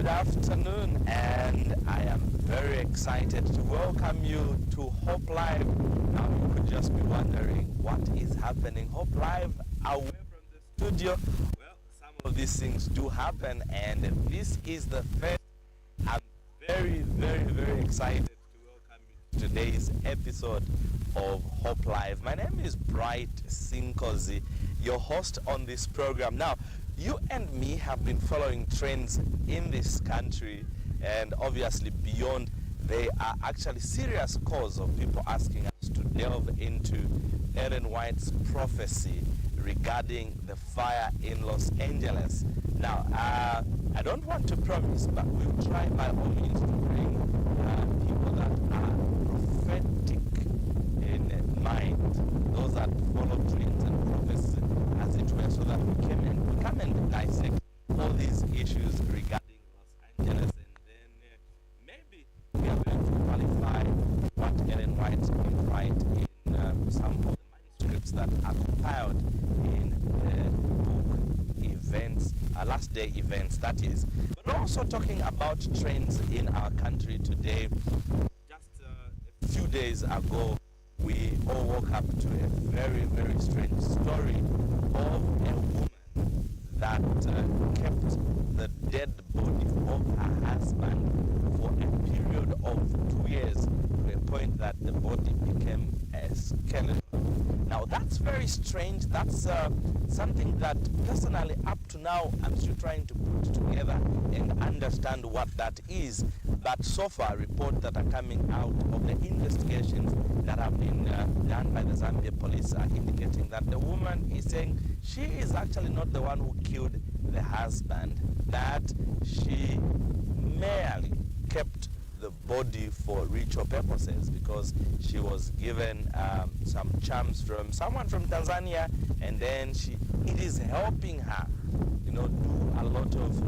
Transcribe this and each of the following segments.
Good afternoon, and I am very excited to welcome you to Hope Live. Now you could just be wondering what is happening. Hope Live away from the studio. Well, some of these things do happen, and this is the first. I'm very excited to welcome you to today's episode of Hope Live. My name is Bright Sinkozi, your host on this program. Now, you and me have been following trends in this country, and obviously beyond. They are actually serious cause of people asking us to delve into Ellen White's prophecy regarding the fire in Los Angeles. Now, I don't want to promise, but we'll try by all means to bring people that are prophetic in mind, those that follow trends and prophecy, as it were, so that we come and dissect all these issues regarding Los Angeles, and then maybe we are going to qualify what Ellen White can write in some of the manuscripts that are compiled in the book Events, Last Day Events, that is. But also talking about trends in our country today. Just a few days ago, we all woke up to a very strange story of a woman that kept the dead body of her husband for a period of 2 years, to a point that the body became a skeleton. Now that's very strange. That's something that personally up to now I'm still trying to put together and understand what that is. But so far, reports that are coming out of the investigations that have been done by the Zambia police are indicating that the woman is saying she is actually not the one who killed the husband, that she merely kept the body for ritual purposes because she was given some charms from someone from Tanzania, and then it is helping her, do a lot of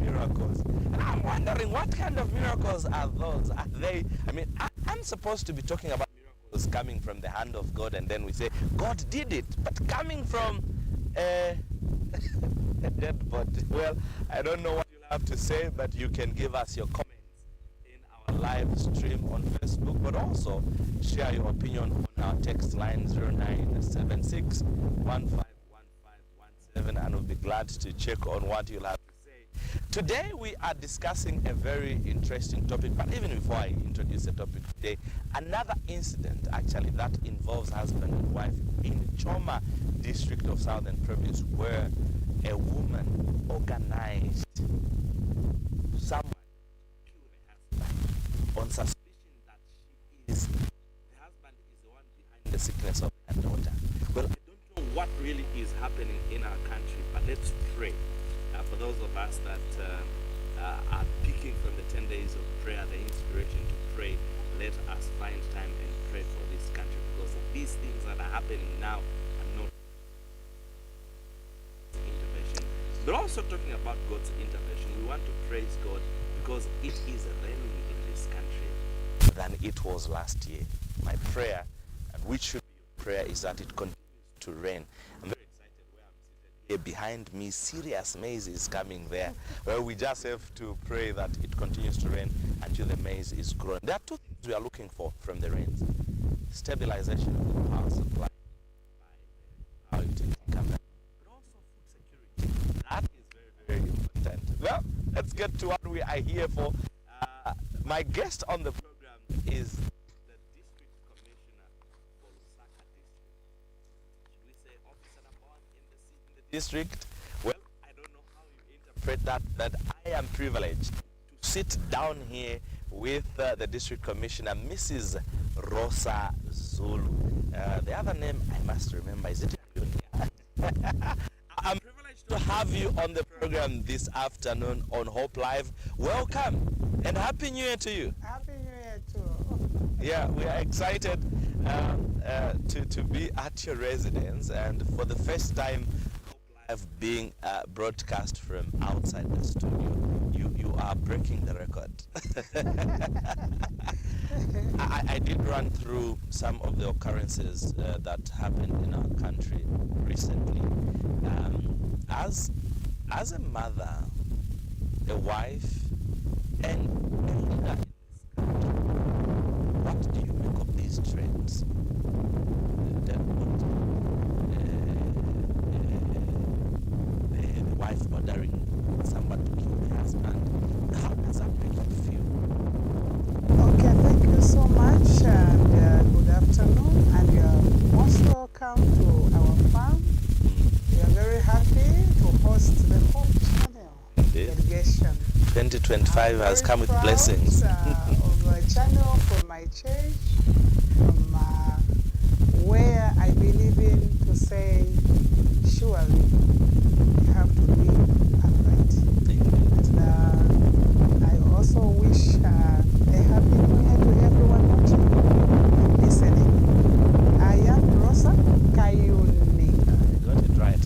miracles. And I'm wondering, what kind of miracles are those? Are they? I mean, I'm supposed to be talking about miracles coming from the hand of God, and then we say God did it, but coming from a dead body. Well, I don't know what you'll have to say, but you can give us your comments in our live stream on Facebook, but also share your opinion on our text line 0976 and we'll be glad to check on what you'll have to say. Today we are discussing a very interesting topic, but even before I introduce the topic today, another incident actually that involves husband and wife in Choma district of Southern Province, where a woman organized someone to kill the husband on suspicion that the husband is the one behind the sickness of her daughter. Well, I don't know what really is happening in our country, but let's pray. For those of us that are picking from the 10 days of prayer, the inspiration to pray, let us find time and pray for this country, because these things that are happening now are not intervention. But also talking about God's intervention, we want to praise God because it is raining in this country than it was last year. My prayer, and which should be your prayer, is that it continues to rain. I'm very excited where I'm seated here. Behind me, serious maize is coming there. Well, we just have to pray that it continues to rain until the maize is grown. There are two things we are looking for from the rains: stabilization of the power supply by the power utility company, but also food security. That is very important. Well, let's get to what we are here for. My guest on the program is the district commissioner for Lusaka district. Should we say officer number one in the district? Well, I don't know how you interpret that, but I am privileged to sit down here with the district commissioner, Mrs. Rosa Zulu. The other name I must remember, is it? I'm privileged to have you on the program this afternoon on Hope Live. Welcome and Happy New Year to you. Happy New Year too. Yeah, we are excited to be at your residence, and for the first time Hope Live being broadcast from outside the studio. You are breaking the record. I did run through some of the occurrences that happened in our country recently. As a mother, a wife, And a leader in this country, what do you make of these trends? That would, the wife ordering someone to kill the husband. How does that make you feel? Okay, thank you so much, and good afternoon, and you're most welcome to our farm. We are very happy to host the Hope Channel delegation. 2025 has come with blessings. Of a channel from my church, from where I believe in to say, surely you have to live upright. And I also wish a happy new year to everyone watching and listening. I am Rosa Kayuni. You got it right.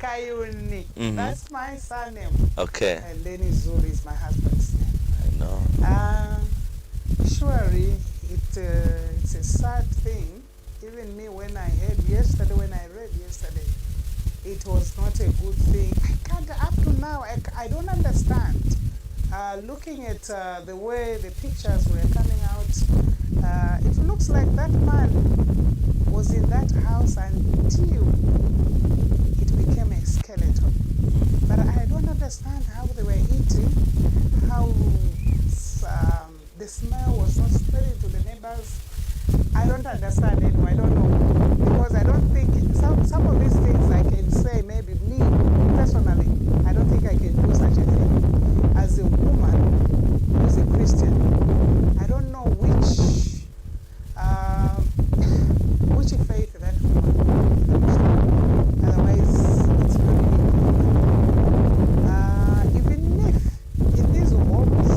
Kayuni. That's my surname. Okay. And then Zuri is my husband's name. I know. Surely it's a sad thing. Even me, when I read yesterday, it was not a good thing. I can't, up to now, I don't understand. Looking at the way the pictures were coming out, it looks like that man was in that house until it became a skeleton. But I don't understand how they were eating, how the smell was not spreading to the neighbors. I don't understand anyway, I don't know. Because I don't think, some of these things I can say, maybe me, personally, I don't think I can do such a thing. As a woman who's a Christian, I don't know which faith that woman belongs to. Otherwise, it's very even if in these homes,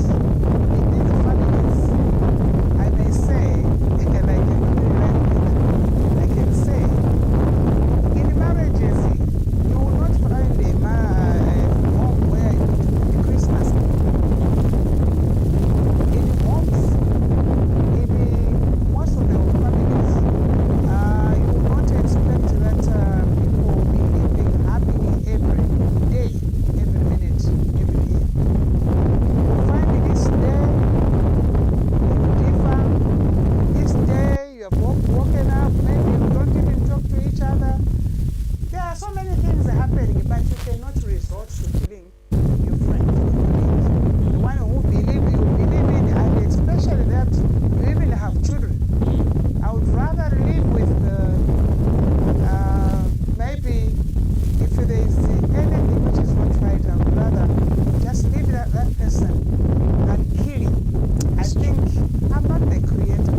in these families, I may say, and I can say, in marriages, you will not find a home where you put the Christmas tree. In homes, in most of the families, you will not expect that people will be living happily every day, every minute, every year. You find this day, you differ. This day, you have woken up, maybe you don't even talk to each other. There are so many things happening, but you cannot resort to killing your friend, your colleague, the one who you believe in, and especially that you even have children. I would rather live with maybe if there is anything which is not right, I would rather just leave that person than killing. I think I'm not the creator.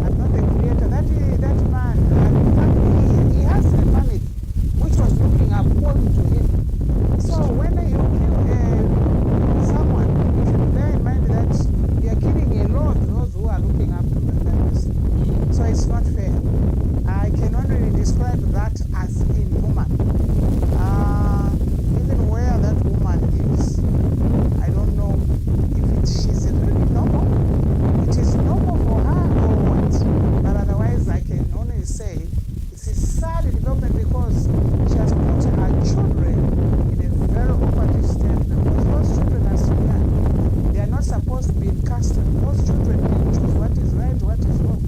I'm not the creator. That man had a family. He has a family which was looking upward to him. So when you kill someone, you should bear in mind that you are killing a lot those who are looking up to that person. So it's not fair. I can only describe that as inhuman. Even where that woman lives, I don't know if she's really normal. It is normal for her or what. But otherwise, I can only say it's a sad development because she has put her children in a very operative state because those children are still young. They are not supposed to be in custody. Those children can choose what is right, what is wrong.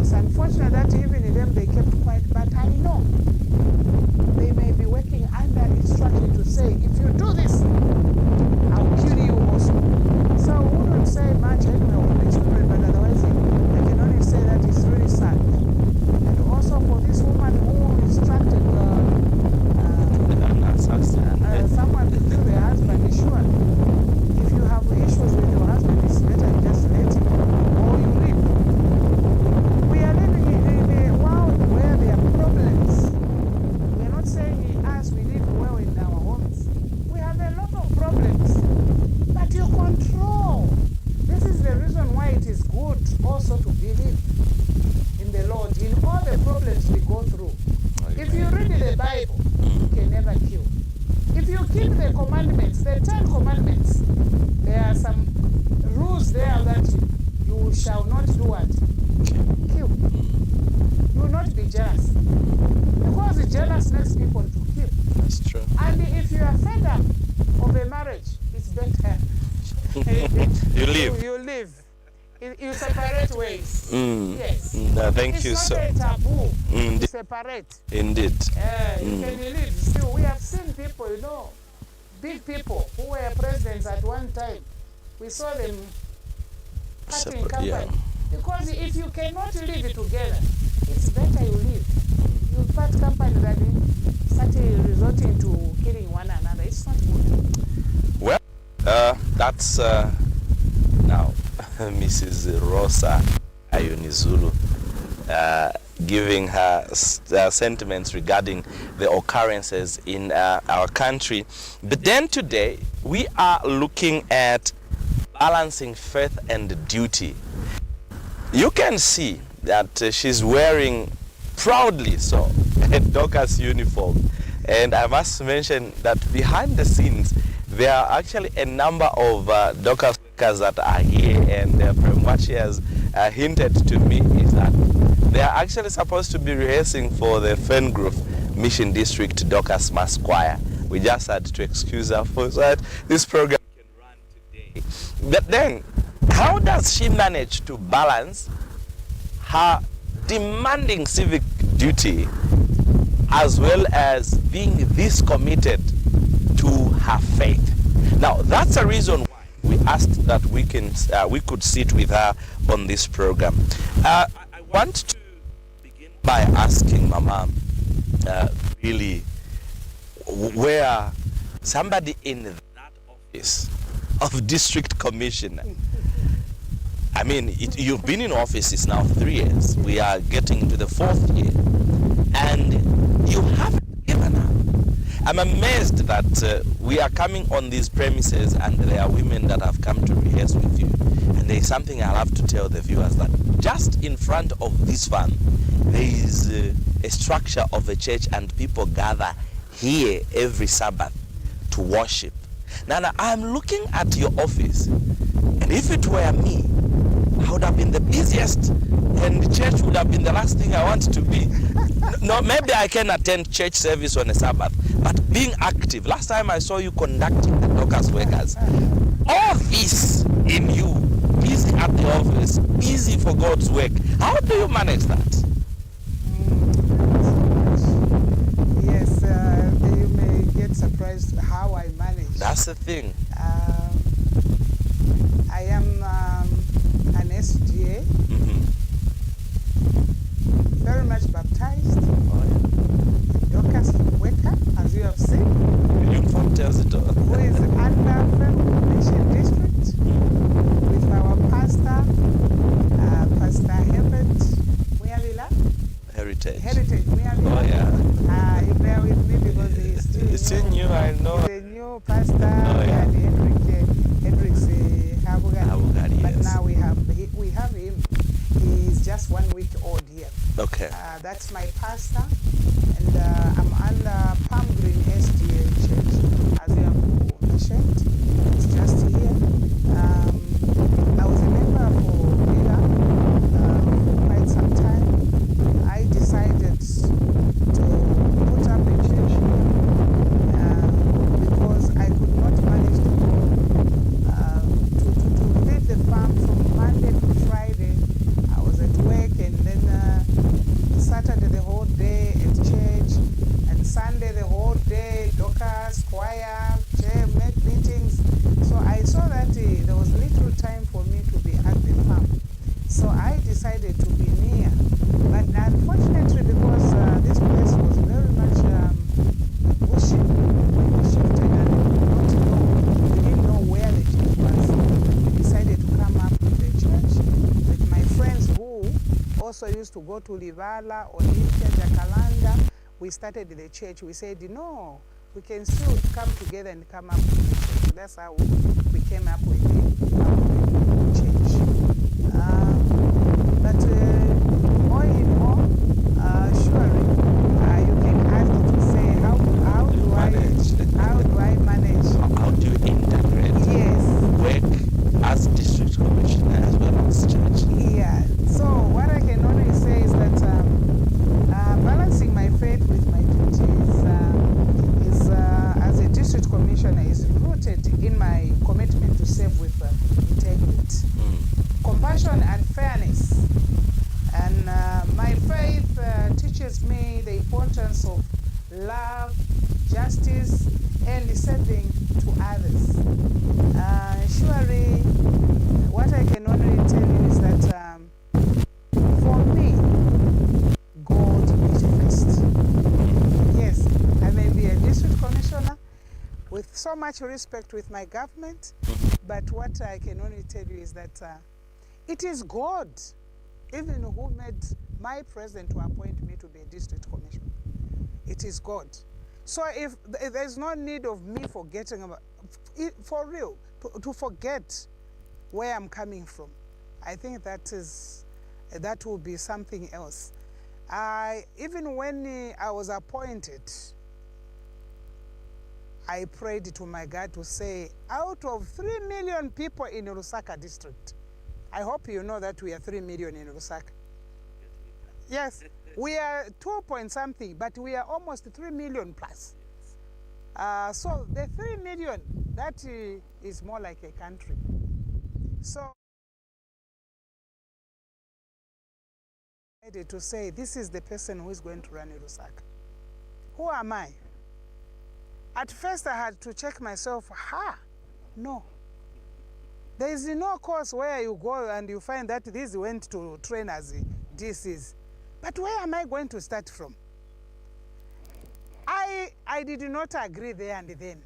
It's unfortunate that even in them they kept quiet, but I know they may be working under instruction to say, if you do this, I'll kill you also. So we wouldn't say much anyway on the children, but otherwise I can only say that it's really sad. And also for this woman who instructed someone to kill their husband, sure. If you have issues with your husband, it's better you just let him or you leave. We are living in a world where there are problems. We are not saying us we live well in our homes. We have a lot of problems. But you control. This is the reason why it is good also to believe in the Lord in all the problems we go through. If you read the Bible, you can never kill. If you keep the commandments, the 10 commandments, there are some rules there that you shall not do what? Kill. You will not be jealous. Because jealous makes people to kill. That's true. And if you are fed up of a marriage, it's better. You leave. You live. You separate ways. Yes. Thank you It's so. not a taboo to Indeed. separate. Indeed. You can live. Still, we have seen people, you know, big people who were presidents at one time. We saw them parting company. Yeah. Because if you cannot live together, it's better you leave. You part company than start resorting to killing one another. It's not good. Well, that's now Mrs. Rosa Ayunizulu giving her sentiments regarding the occurrences in our country. But then today, we are looking at balancing faith and duty. You can see that she's wearing proudly so a Dorcas uniform. And I must mention that behind the scenes, there are actually a number of Dorcas workers that are here, and from what she has hinted to me is that they are actually supposed to be rehearsing for the Ferngrove Mission District Dorcas Mass Choir. We just had to excuse her for so that this program can run today. But then, how does she manage to balance her demanding civic duty as well as being this committed to her faith? Now, that's a reason why we asked that we could sit with her on this program. I want to begin by asking Mama, really, where somebody in that office of district commissioner, I mean, you've been in office, it's now 3 years. We are getting into the 4th year. And you haven't given up. I'm amazed that we are coming on these premises and there are women that have come to rehearse with you. And there is something I'll have to tell the viewers, that just in front of this farm, there is a structure of a church and people gather here every Sabbath to worship. Now, I'm looking at your office, and if it were me, I would have been the busiest, and the church would have been the last thing I want to be. No, maybe I can attend church service on a Sabbath, but being active. Last time I saw you conducting the Dorcas workers. All this in you, busy at the office, busy for God's work. How do you manage that? Yes, you may get surprised how I manage. That's the thing. I am an SGA, very much baptized, Dorcas worker, as you have seen. The uniform tells it all. Who is under Mission District with our pastor, Pastor Herbert Muyalila. Heritage. Muyalila. Oh, yeah. You bear with me because he's still new. I know. He's a new pastor. Oh, yeah. Hendrix Habugari. But Yes. now we have him. He's just 1 week old here. Okay. That's my pastor, and I'm under Palm Green SDA Church, as you have mentioned. It's just here. I was a member for Villa for quite some time. I decided to put up a church because I could not manage to leave the farm from Monday to Friday. I was at work, and then Saturday the whole day at church, and Sunday the whole day, Dorcas, choir, chair, meetings. So I saw that there was little time for me to be at the farm. So I decided to be near. But unfortunately, because this place was very much bushy, shifted, and we didn't know where the church was. We decided to come up to the church with my friends who also used to go to Livala, Olympia, Jacaranda. We started the church. We said, no, we can still come together and come up to the church. That's how we came up with the church. But all in all, surely you can ask to say, how do I manage? How do you integrate work as district commissioner as well as church? Yeah. So what I can only say is that balancing my faith with my duties is as a district commissioner is rooted in my teaches me the importance of love, justice, and serving to others. Surely, what I can only tell you is that for me, God is first. Yes, I may be a district commissioner with so much respect with my government, but what I can only tell you is that it is God, even who made my president to appoint me to be a district commissioner. It is God. So if there's no need of me forgetting about, for real, to forget where I'm coming from, I think that will be something else. Even when I was appointed, I prayed to my God to say, out of 3 million people in Lusaka district, I hope you know that we are 3 million in Lusaka. Yes, we are 2 point something, but we are almost 3 million plus. So the 3 million, that is more like a country. So I decided to say, this is the person who is going to run Lusaka. Who am I? At first I had to check myself, no. There is no course where you go and you find that this went to train as DCs. But where am I going to start from? I did not agree there and then.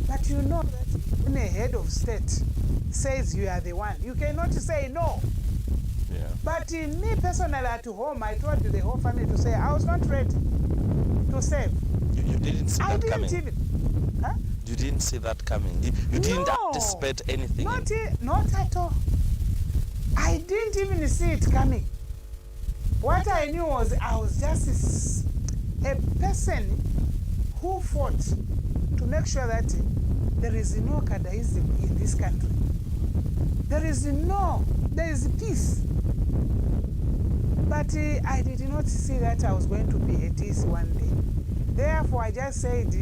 But you know that when a head of state says you are the one, you cannot say no. Yeah. But me personally at home, I told the whole family to say I was not ready to serve. You didn't see that coming? I didn't even. Huh? You didn't see that coming? You didn't anticipate anything? Not at all. I didn't even see it coming. What I knew was I was just a person who fought to make sure that there is no Kadaism in this country. There is peace. But I did not see that I was going to be a DC one day. Therefore, I just said,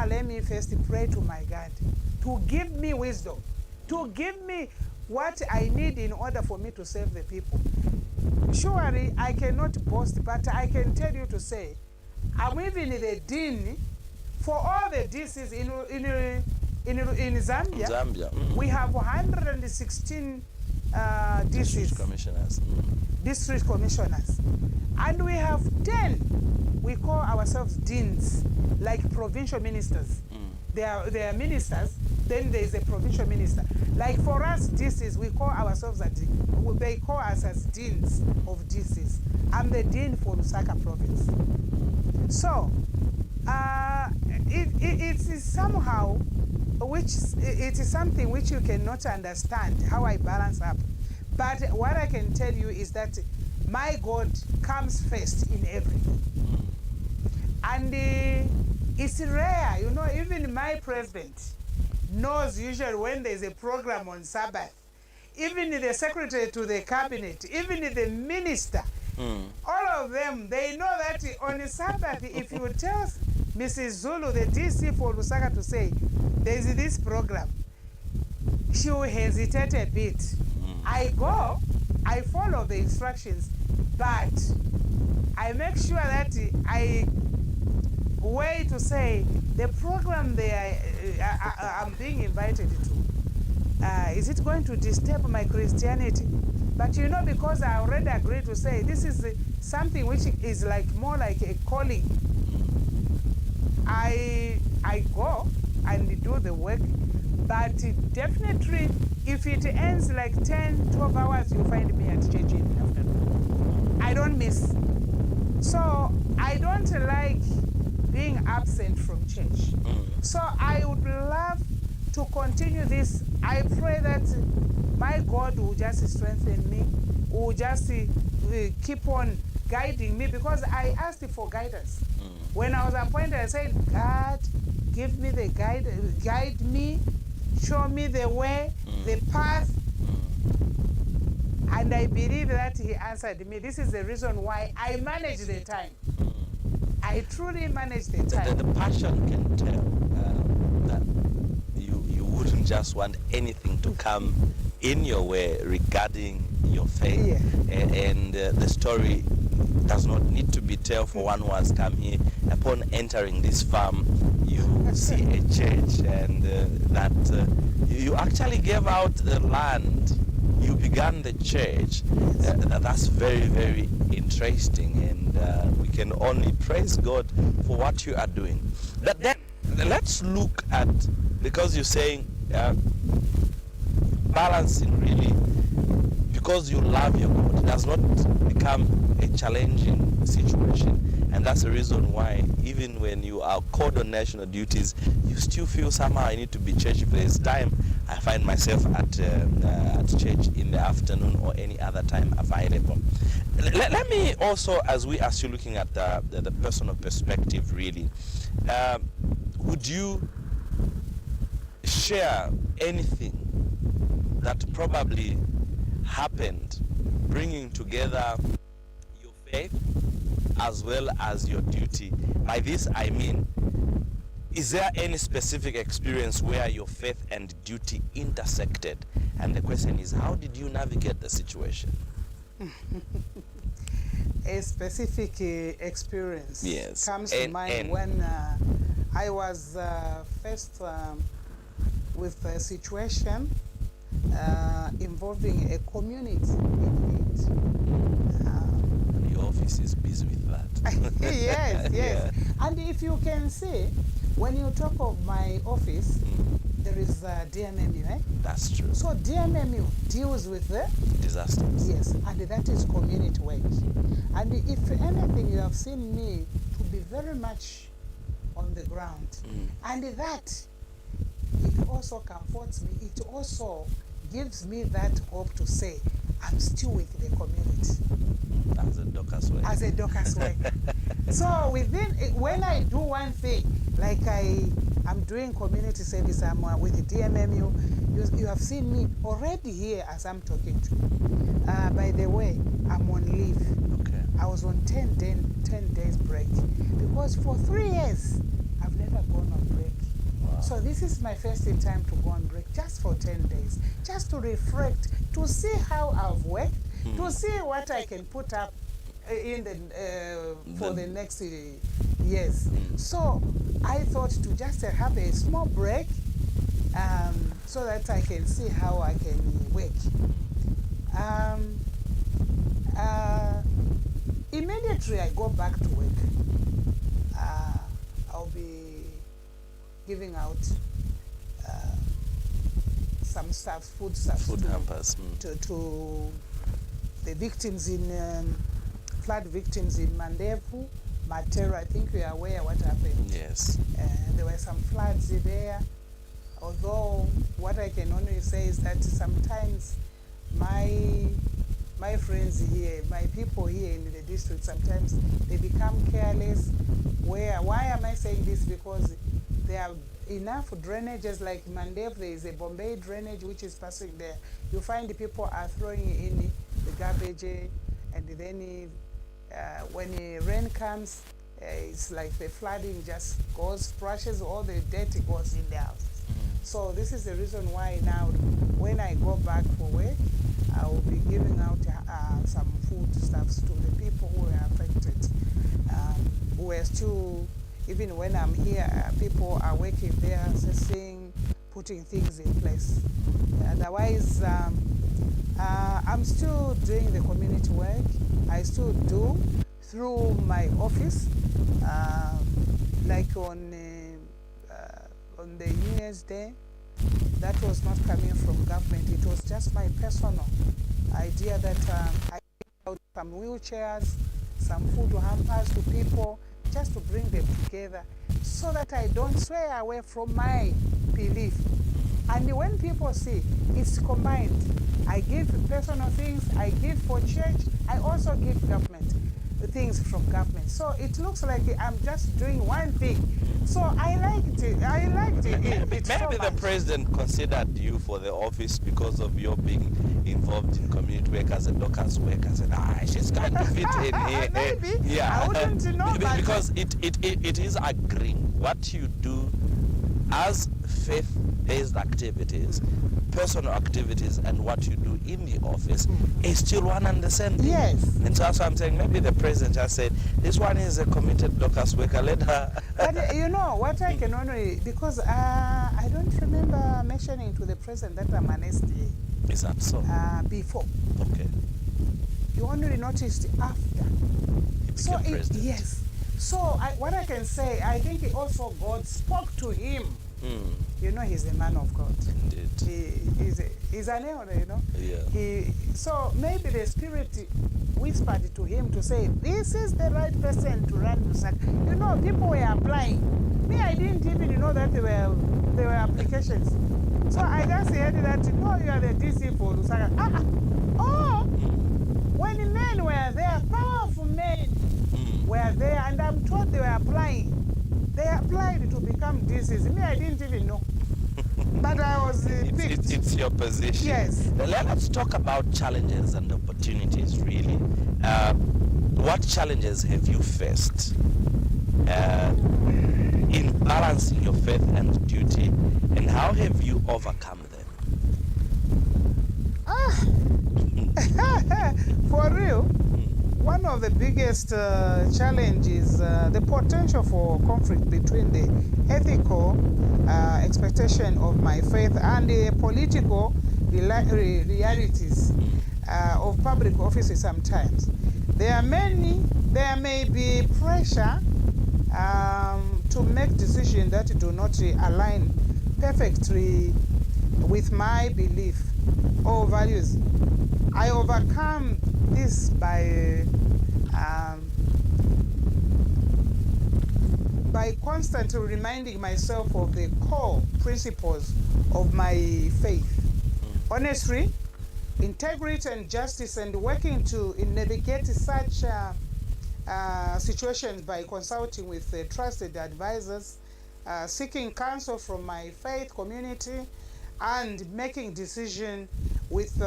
let me first pray to my God to give me wisdom, to give me what I need in order for me to serve the people. Surely, I cannot boast, but I can tell you to say, I'm even the dean for all the DCs in Zambia. Zambia. We have 116 DCs. District commissioners. District commissioners. And we have 10. We call ourselves deans, like provincial ministers. They are ministers, then there is a provincial minister. Like for us DCs, we call ourselves, they call us as deans of DCs. I'm the dean for Lusaka province. So, it is somehow, it is something which you cannot understand, how I balance up. But what I can tell you is that my God comes first in everything. And it's rare, you know, even my president knows usually when there's a program on Sabbath. Even the secretary to the cabinet, even the minister, all of them, they know that on Sabbath, if you tell Mrs. Zulu, the DC for Lusaka, to say, there's this program, she will hesitate a bit. I go, I follow the instructions, but I make sure that I wait to say, the program I'm being invited to, is it going to disturb my Christianity? But you know, because I already agreed to say, this is something which is like more like a calling. I go and do the work, but definitely, if it ends like 10, 12 hours, you find me at church in the afternoon. I don't miss. So I don't like being absent from church. So I would love to continue this. I pray that my God will just strengthen me, will just keep on guiding me, because I asked for guidance. When I was appointed, I said, God, give me the guide me, show me the way, the path. And I believe that he answered me. This is the reason why I manage the time. I truly manage the time. The passion can tell that you wouldn't just want anything to come in your way regarding your faith. Yeah. And the story does not need to be tell for one who has come here. Upon entering this farm, you see a church, and you actually gave out the land. You began the church. That's very, very interesting, and we can only praise God for what you are doing. But then let's look at, because you're saying balancing really, because you love your God, it does not become a challenging situation. And that's the reason why, even when you are called on national duties, you still feel somehow I need to be church. If there's time, I find myself at church in the afternoon or any other time available. Let me also, as we are still looking at the personal perspective, really, would you share anything that probably happened bringing together your faith as well as your duty? By this I mean, is there any specific experience where your faith and duty intersected? And the question is, how did you navigate the situation? A specific experience Yes. comes to mind when I was faced with a situation involving a community in need. Your office is busy with that. Yes, yes. Yeah. And if you can see, when you talk of my office, there is DMMU, eh? That's true. So DMMU deals with the Disasters. yes, and that is community work. And if anything, you have seen me to be very much on the ground. And that, it also comforts me. It also gives me that hope to say, I'm still with the community. As a Dorcas way. As a Dorcas way. So when I do one thing, like I'm doing community service, I'm with the DMMU, you have seen me already here as I'm talking to you. By the way, I'm on leave. Okay. I was on 10 days break because for 3 years, I've never gone on break. Wow. So this is my first time to go on break just for 10 days, just to reflect, to see how I've worked, to see what I can put up in for the next years. So I thought to just have a small break so that I can see how I can work. Immediately I go back to work, I'll be giving out some stuff, food hampers to the victims in flood victims in Mandevu, Matera. I think we are aware what happened. Yes. There were some floods there. Although what I can only say is that sometimes my friends here, my people here in the district, sometimes they become careless. Why am I saying this? Because there are enough drainages like Mandev. There is a Bombay drainage which is passing there. You find the people are throwing in the garbage, and then when the rain comes, it's like the flooding just goes, splashes, all the dirt goes in the house. So this is the reason why now, when I go back for work, I will be giving out some food stuffs to the people who were affected, who are still, even when I'm here, people are working there, assessing, putting things in place. Otherwise, I'm still doing the community work. I still do through my office, like on the New Year's Day. That was not coming from government. It was just my personal idea that I gave out some wheelchairs, some food hampers to people, just to bring them together so that I don't sway away from my belief. And when people see it's combined, I give personal things, I give for church, I also give government things from government. So it looks like I'm just doing one thing. So I liked it. Maybe so the president considered you for the office because of your being involved in community work as a Dorcas worker. I said, she's going to fit in here. Maybe. Yeah. I wouldn't know. Because it is agreeing what you do as faith-based activities, personal activities, and what you do in the office is still one and the same thing. Yes. And so that's why I'm saying maybe the president has said, this one is a committed Dorcas worker, let her. But you know what I can only, because I don't remember mentioning to the president that I'm an SDA. Is that so? Before. Okay. You only noticed after. He became president. Yes. So what I can say, I think also God spoke to him. You know, he's a man of God. Indeed. He's an elder, you know. Yeah. So maybe the Spirit whispered to him to say, this is the right person to run Lusaka. You know, people were applying. Me, I didn't even know that there were applications. So I just heard that, no, you are the DC for Lusaka. When men were there, powerful men were there, and I'm told they were applying. They applied to become DCs. Me, I didn't even know. But I was picked. It's your position. Yes. Let's talk about challenges and opportunities, really. What challenges have you faced in balancing your faith and duty, and how have you overcome them? For real, one of the biggest challenges, the potential for conflict between the ethical expectation of my faith and the political realities of public offices sometimes. There may be pressure to make decisions that do not align perfectly with my belief or values. I overcome this by constantly reminding myself of the core principles of my faith. Honesty, integrity, and justice, and working to navigate such situations by consulting with trusted advisors, seeking counsel from my faith community, and making decisions with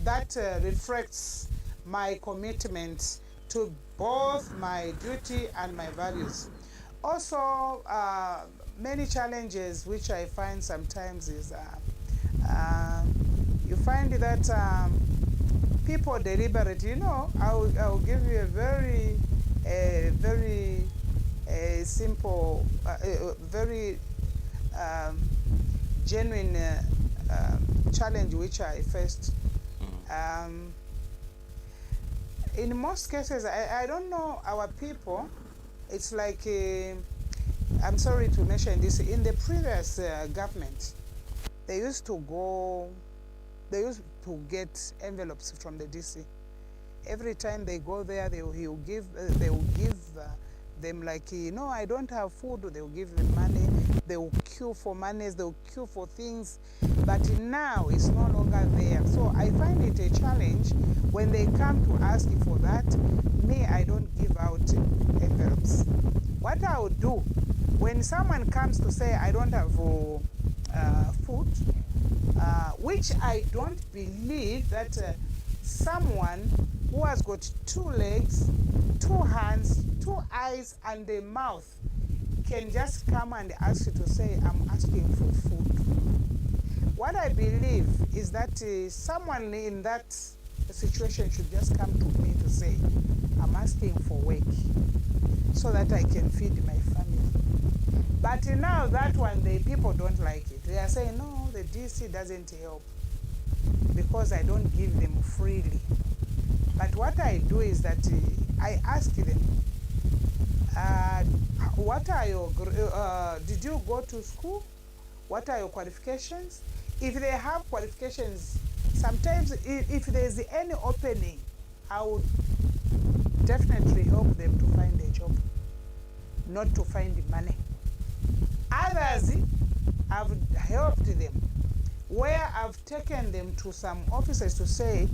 that reflects my commitment to both my duty and my values. Also, many challenges which I find sometimes is you find that people deliberately, you know, I'll give you a very simple, very genuine challenge which I faced. In most cases, I don't know our people. It's like, I'm sorry to mention this, in the previous government, they used to get envelopes from the DC. Every time they go there, they will give them like, no, I don't have food. They will give them money. They will queue for money. They will queue for things. But now it's no longer there. So I find it a challenge when they come to ask for that. Me, I don't give out envelopes. What I would do when someone comes to say I don't have food, which I don't believe that someone who has got 2 legs, 2 hands, 2 eyes, and a mouth can just come and ask you to say, I'm asking for food. What I believe is that someone in that situation should just come to me to say, I'm asking for work so that I can feed my family. But now that one, the people don't like it. They are saying, no, the DC doesn't help because I don't give them freely. But what I do is that I ask them, what are your, did you go to school? What are your qualifications? If they have qualifications, sometimes if there's any opening, I would definitely help them to find a job, not to find money. Others, I've helped them where I've taken them to some offices to say,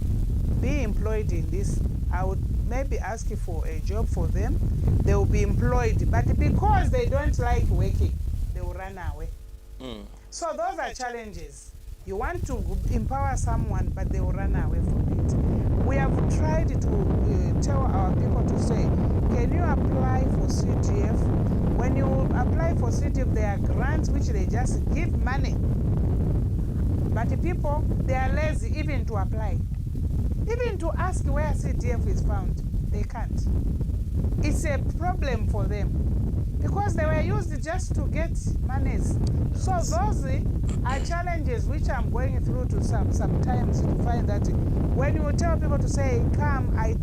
be employed in this. I would maybe ask for a job for them. They will be employed, but because they don't like working, they will run away. So those are challenges. You want to empower someone, but they will run away from it. We have tried to tell our people to say, can when you apply for CDF, when you apply for CDF, there are grants which they just give money. But the people, they are lazy even to apply. Even to ask where CDF is found, they can't. It's a problem for them because they were used just to get monies. So those are challenges which I'm going through to sometimes to find that when you tell people to say, come, I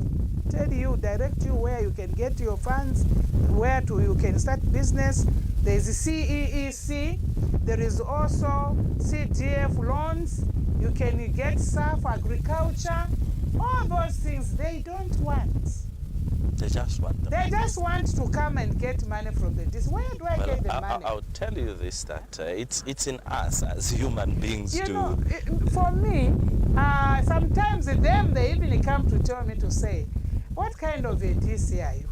tell you, direct you where you can get your funds, where you can start business. There's CEEC, there is also CDF loans, you can get SAF agriculture, all those things they don't want. They just want them. They just want to come and get money from the DC. Where do I get the money? I'll tell you this, that it's in us as human beings you know, for me, sometimes they even come to tell me to say, what kind of a DC are you?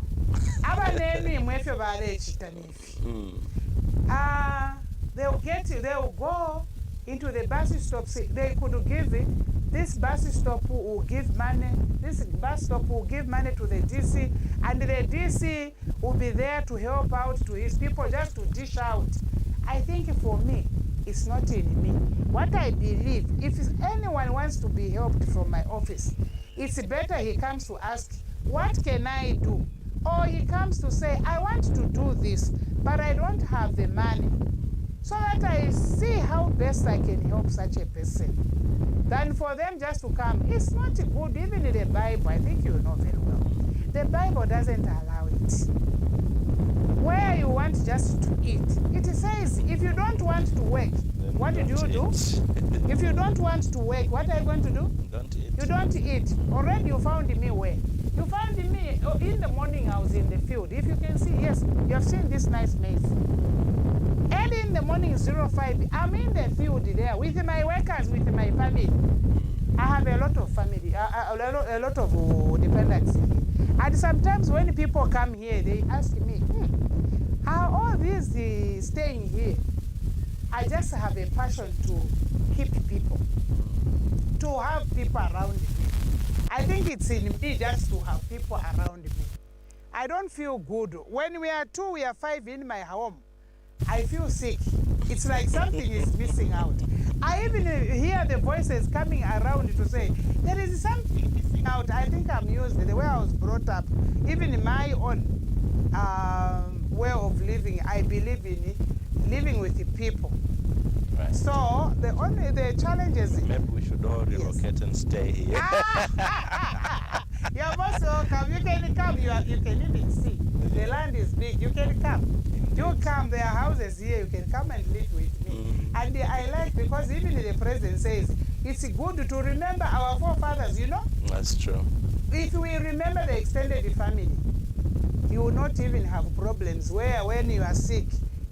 They'll go into the bus stop. They could give it. This bus stop will give money. This bus stop will give money to the DC, and the DC will be there to help out to his people, just to dish out. I think for me, it's not in me. What I believe, if anyone wants to be helped from my office, it's better he comes to ask, what can I do? Or he comes to say, I want to do this, but I don't have the money. So that I see how best I can help such a person. Than for them just to come. It's not good, even in the Bible, I think you know very well. The Bible doesn't allow it. Where you want just to eat, it says, if you don't want to work, what do you do? If you don't want to work, what are you going to do? Don't eat. You don't eat. Already you found me where? You found me in the morning. I was in the field. If you can see, yes, you have seen this nice maize. Early in the morning, 05, I'm in the field there with my workers, with my family. I have a lot of family, a lot of dependents. And sometimes when people come here, they ask me, are all these staying here? I just have a passion to keep people, to have people around me. I think it's in me just to have people around me. I don't feel good. When we are 2, we are 5 in my home, I feel sick. It's like something is missing out. I even hear the voices coming around to say, there is something missing out. I think I'm used to the way I was brought up. Even in my own way of living, I believe in it, living with the people. Right. So the challenges. Maybe we should all relocate and stay here. You're most welcome. You can come. You can even see. The land is big. You can come. You come, there are houses here, you can come and live with me. And I like, because even the president says, it's good to remember our forefathers, you know? That's true. If we remember the extended family, you will not even have problems where when you are sick,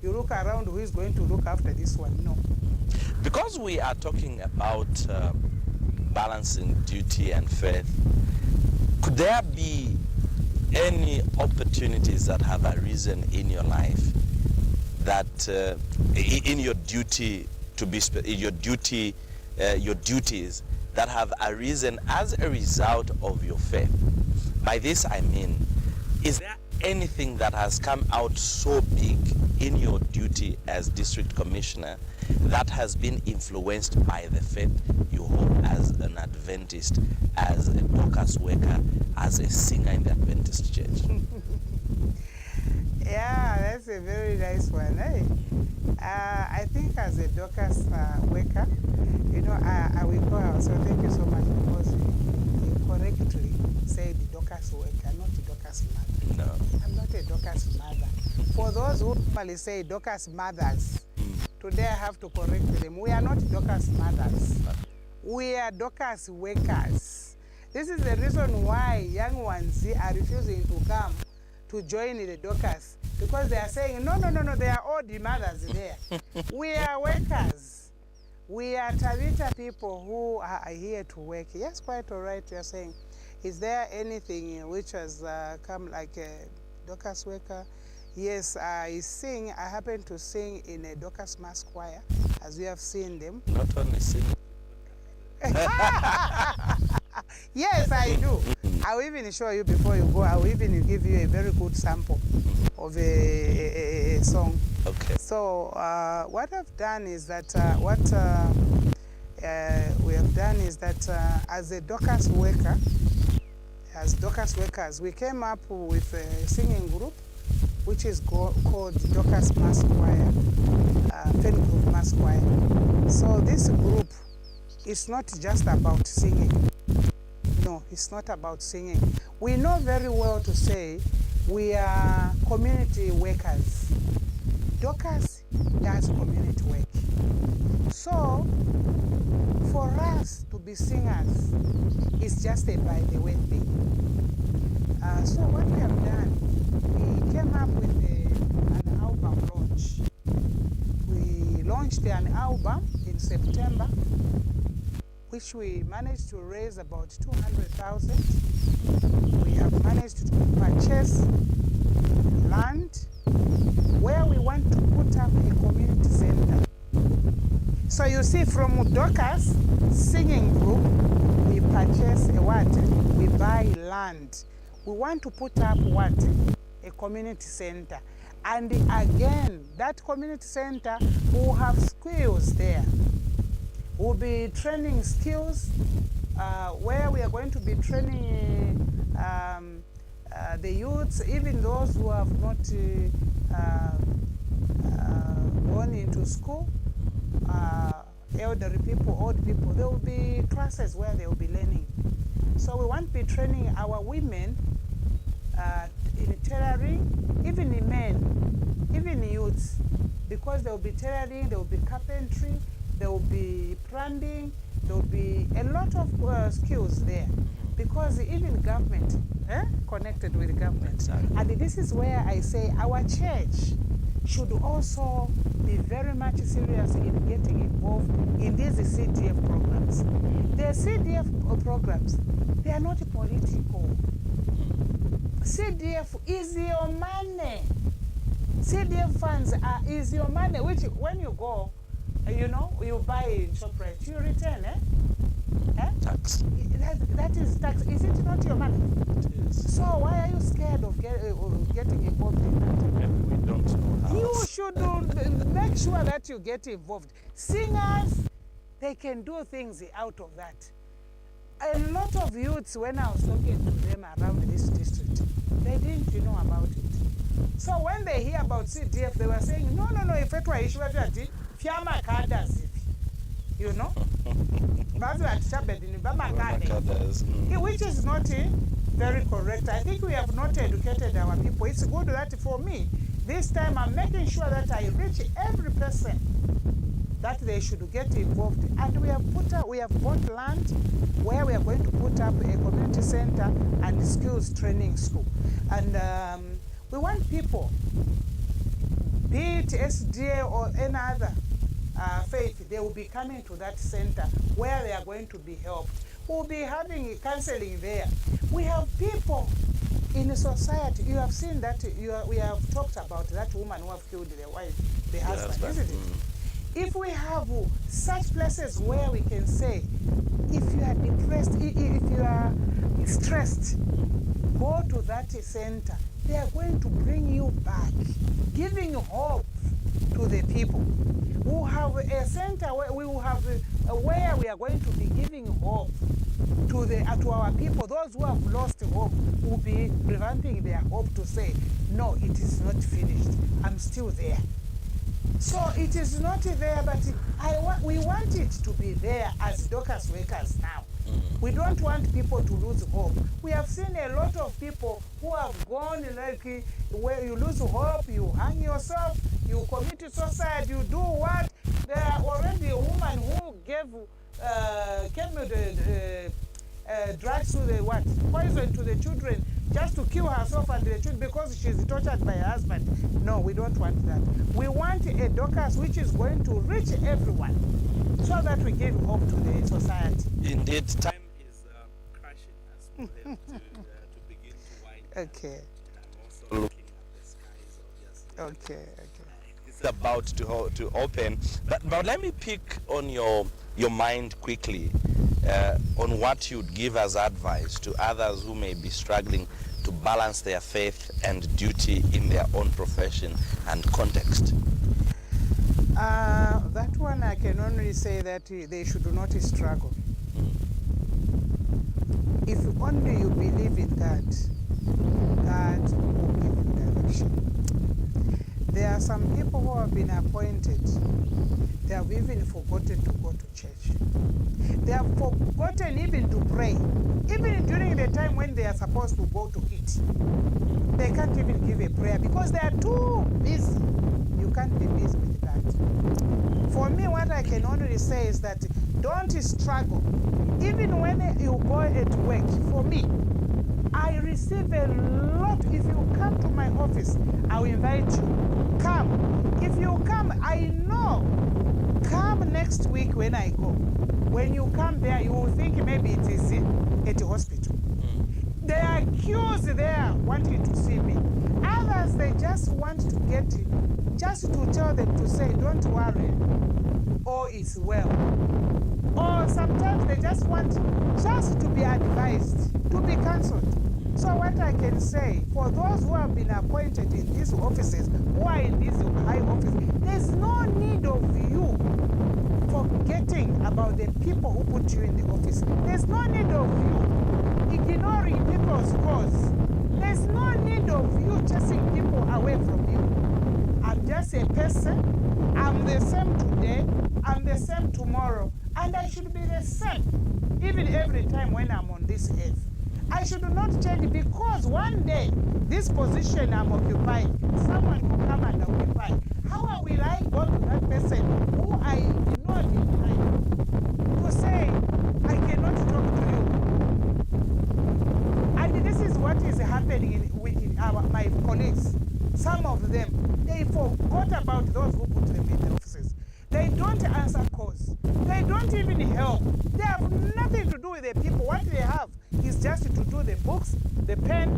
you look around, who is going to look after this one? No. Because we are talking about balancing duty and faith, could there be any opportunities that have arisen in your life that in your duty to be your duties that have arisen as a result of your faith? By this I mean, is there anything that has come out so big in your duty as district commissioner that has been influenced by the faith you hold as an Adventist, as a Dorcas worker, as a singer in the Adventist church? Yeah, that's a very nice one. Eh? I think as a Dorcas worker, you know, I will go out. So thank you so much, because you correctly say the Dorcas worker, not the Dorcas mother. No. I'm not a Dorcas mother. For those who normally say Dorcas mothers, today I have to correct them. We are not Dorcas mothers. We are Dorcas workers. This is the reason why young ones are refusing to come to join the Dorcas, because they are saying, no, they are all the mothers there. We are workers. We are Tabita people who are here to work. Yes, quite all right, you are saying. Is there anything which has come like a Dorcas worker? Yes, I sing. I happen to sing in a Dorcas mass choir, as we have seen them. Not only sing. Yes, I do. I'll even show you before you go. I'll even give you a very good sample of a song. Okay. So what I've done is that we have done is that as a Dorcas worker, as Dorcas workers, we came up with a singing group which is called Dorcas Mass Choir, Pen Group Mass Choir. So this group is not just about singing. No, it's not about singing. We know very well to say we are community workers. Dorcas does community work. So for us to be singers is just a by the way thing. So what we have done, we came up with an album launch. We launched an album in September, which we managed to raise about 200,000. We have managed to purchase land where we want to put up a community center. So you see, from Dorcas singing group, we purchase a what? We buy land. We want to put up what? A community center. And again, that community center will have skills there. We'll be training skills where we are going to be training the youths, even those who have not gone into school, elderly people, old people. There will be classes where they will be learning. So we want to be training our women in tailoring, even in men, even youths, because there will be tailoring, there will be carpentry, there will be plumbing, there will be a lot of skills there, because even government connected with government. Exactly. And this is where I say our church should also be very much serious in getting involved in these CDF programs. The CDF programs, they are not political. CDF is your money. CDF funds is your money, which when you go, you buy in ShopRite, you return, Tax. That is tax. Is it not your money? It is. So why are you scared of getting involved in that? Maybe we don't know how. You should make sure that you get involved. Singers, they can do things out of that. A lot of youths, when I was talking to them around this district, they didn't know about it. So when they hear about CDF, they were saying, no, if it were issue, Fiama Kadas, you know? Which is not very correct. I think we have not educated our people. It's good that for me, this time I'm making sure that I reach every person that they should get involved. And we have bought land where we are going to put up a community center and skills training school. And we want people, be it SDA or any other faith, they will be coming to that center where they are going to be helped. We'll be having counseling there. We have people in society. You have seen that, we have talked about that woman who have killed the husband, isn't it? If we have such places where we can say, if you are depressed, if you are stressed, go to that center. They are going to bring you back, giving hope to the people. We will have a center where we will have where we are going to be giving hope to our people. Those who have lost hope will be revamping their hope to say, no, it is not finished. I'm still there. So it is not there, but we want it to be there as Dorcas workers now. We don't want people to lose hope. We have seen a lot of people who have gone like where you lose hope, you hang yourself, you commit suicide, you do what? There are already a woman who gave drugs to the what? Poison to the children just to kill herself and the children because she's tortured by her husband. No, we don't want that. We want a Dorcas which is going to reach everyone so that we give hope to the society. Indeed, time is crashing as we have to begin to wind down. Okay. I'm also looking at the skies, obviously. Okay. It's about to open, but let me pick on your mind quickly. on what you'd give as advice to others who may be struggling to balance their faith and duty in their own profession and context? That one I can only say that they should not struggle. If only you believe in God, God will give you direction. There are some people who have been appointed. They have even forgotten to go to church. They have forgotten even to pray. Even during the time when they are supposed to go to eat, they can't even give a prayer because they are too busy. You can't be busy with that. For me, what I can only say is that don't struggle. Even when you go at work, for me, I receive a lot. If you come to my office, I will invite you. Come. If you come, I know. Come next week when I go. When you come there, you will think maybe it is at the hospital. There are queues there wanting to see me. Others, they just want to get it, just to tell them to say, don't worry, all is well. Or sometimes they just want just to be advised, to be counseled. So what I can say, for those who have been appointed in these offices, who are in these high offices, there's no need of you forgetting about the people who put you in the office. There's no need of you ignoring people's cause. There's no need of you chasing people away from you. I'm just a person. I'm the same today. I'm the same tomorrow. And I should be the same, even every time when I'm on this earth. I should not change because one day, this position I'm occupying, someone will come and occupy. How will I go to that person who I ignored in time to say, I cannot talk to you? And this is what is happening with my colleagues. Some of them, they forgot about those who put them in the offices. They don't answer calls. They don't even help. They have nothing to do with the people. What they have is just to do the books, the pen.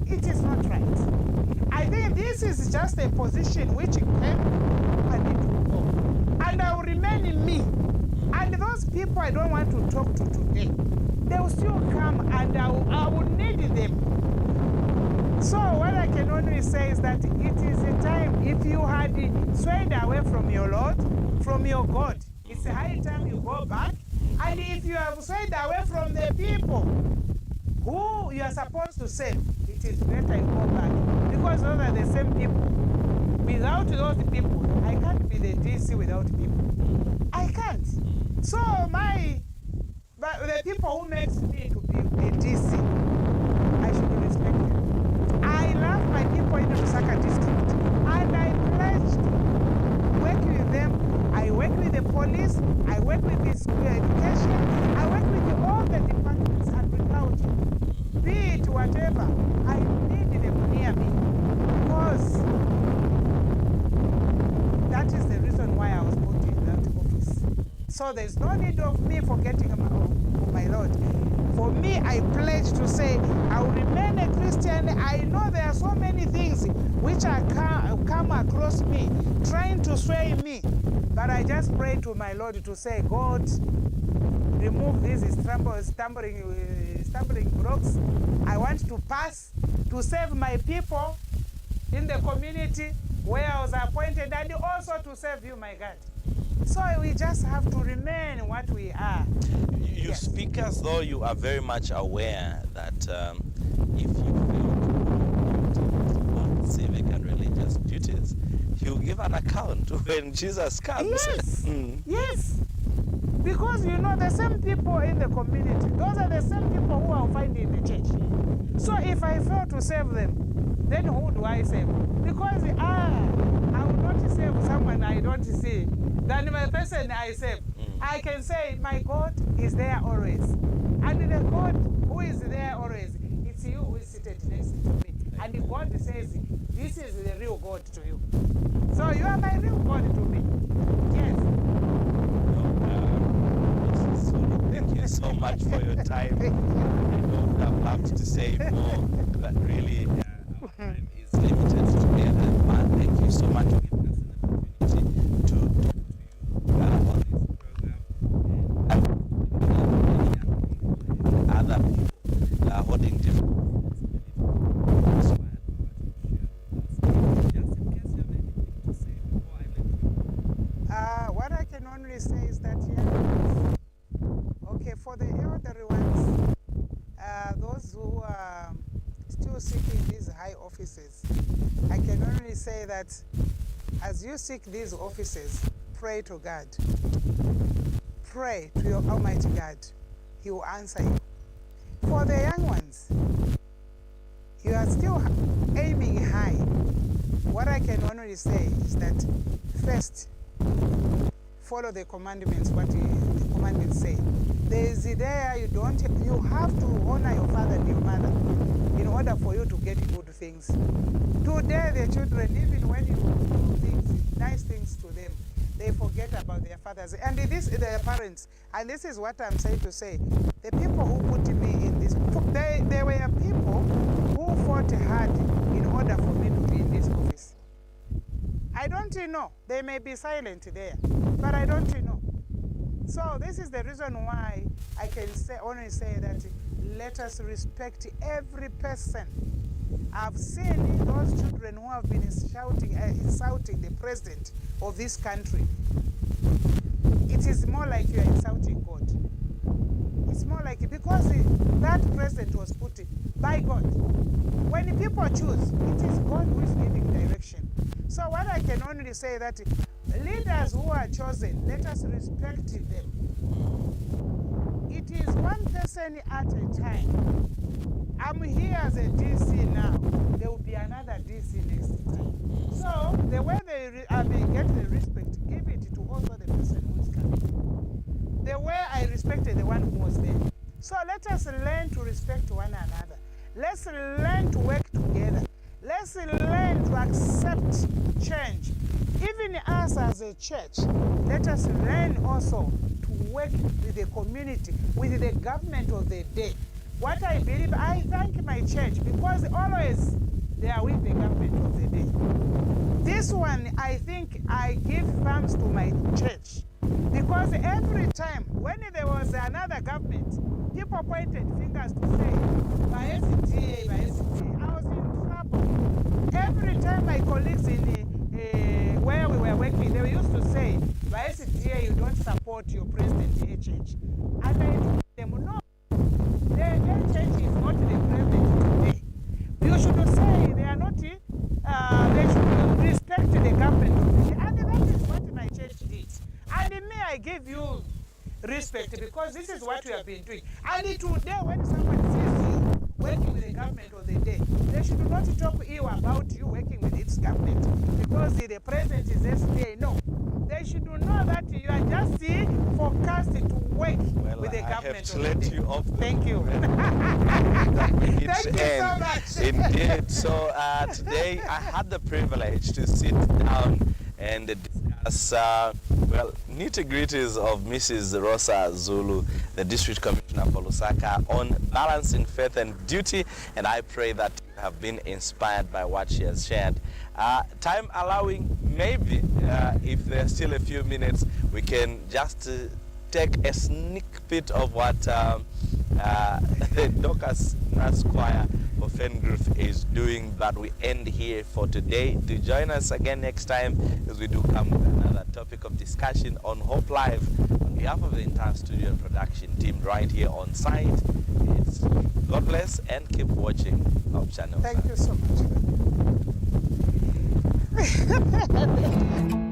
It is not right. I think this is just a position which came and it will go. And I will remain in me. And those people I don't want to talk to today, they will still come and I will need them. So what I can only say is that it is a time, if you had swayed away from your Lord, from your God, it's a high time you go back. And if you have swayed away from the people who you are supposed to save, it is better you go back. Because those are the same people. Without those people, I can't be the DC without people. I can't. So the people who makes me to be a DC, I should respect them. I love my people in the Lusaka district, and I pledged to work with them. I work with the police, I work with the school education, I work with all the departments, agriculture, be it whatever. I need them near me because that is the reason why I was put in that office. So there's no need of me forgetting my Lord. For me, I pledge to say, I will remain a Christian. I know there are so many things which are come across me, trying to sway me. But I just pray to my Lord to say, God, remove these stumbling blocks. I want to pass to save my people in the community where I was appointed, and also to save you, my God. So we just have to remain what we are. You yes. Speak as though you are very much aware that if you fail to both civic and religious duties, you give an account when Jesus comes. Yes, yes. Because you know the same people in the community, those are the same people who I'll find in the church. So if I fail to save them, then who do I save? Because I will not save someone I don't see. Than the person I save. I can say my God is there always. And the God who is there always, it's you who is seated next to me. And God says, this is the real God to you. So you are my real God to me. Yes. Thank you so much for your time. I don't have much to say more, but really our time is limited today. And thank you so much for giving us an opportunity to talk to you on this program. for the elderly ones, those who are still seeking these high offices, I can only say that as you seek these offices, pray to God. Pray to your Almighty God. He will answer you. For the young ones, you are still aiming high. What I can only say is that first, follow the commandments, what the commandments say. There is there you have to honor your father and your mother in order for you to get good things. Today the children, even when you do things, nice things to them, they forget about their fathers and their parents. And this is what I'm saying to say. The people who put me in this, they were people who fought hard in order for me to be in this office. I don't know. They may be silent there, but I don't know. So this is the reason why I can only say that let us respect every person. I've seen those children who have been insulting the president of this country. It is more like you are insulting God. It's more like, because that president was put by God. When people choose, it is God who is giving direction. So what I can only say that leaders who are chosen, let us respect them. It is one person at a time. I'm here as a DC now. There will be another DC next time. So the way they get the respect, give it to also the person who is coming. The way I respected the one who was there. So let us learn to respect one another. Let's learn to work together. Let's learn to accept change. Even us as a church, let us learn also to work with the community, with the government of the day. What I believe, I thank my church because always they are with the government of the day. This one, I think I give thanks to my church because every time when there was another government, people pointed fingers to say, by SDA, I was in trouble. Every time my colleagues in where we were working, they used to say, by SDA, you don't support your president, HH. And I told them, no. The HH is not the president today. You should say they are not, they should respect the government today. And that is what my church did. And me, I give you respect because this is what we have been doing. And today, when someone sees you working with the government of the day, they should not talk ill about you working with its government because the president is SDA. No. They should know that you are just forecast to work with the government. I have to let you off. Thank you. Thank you so much. Indeed. So today I had the privilege to sit down and discuss nitty-gritties of Mrs. Rosa Zulu, the District Commissioner for Lusaka, on balancing faith and duty, and I pray that you have been inspired by what she has shared. Time allowing, maybe if there's still a few minutes, we can just take a sneak peek of what the Dorcas Nurse Choir for Fengruth is doing, but we end here for today. Do join us again next time as we do come with another topic of discussion on Hope Live. On behalf of the entire studio and production team right here on site, it's God bless and keep watching Hope Channel. Thank you so much.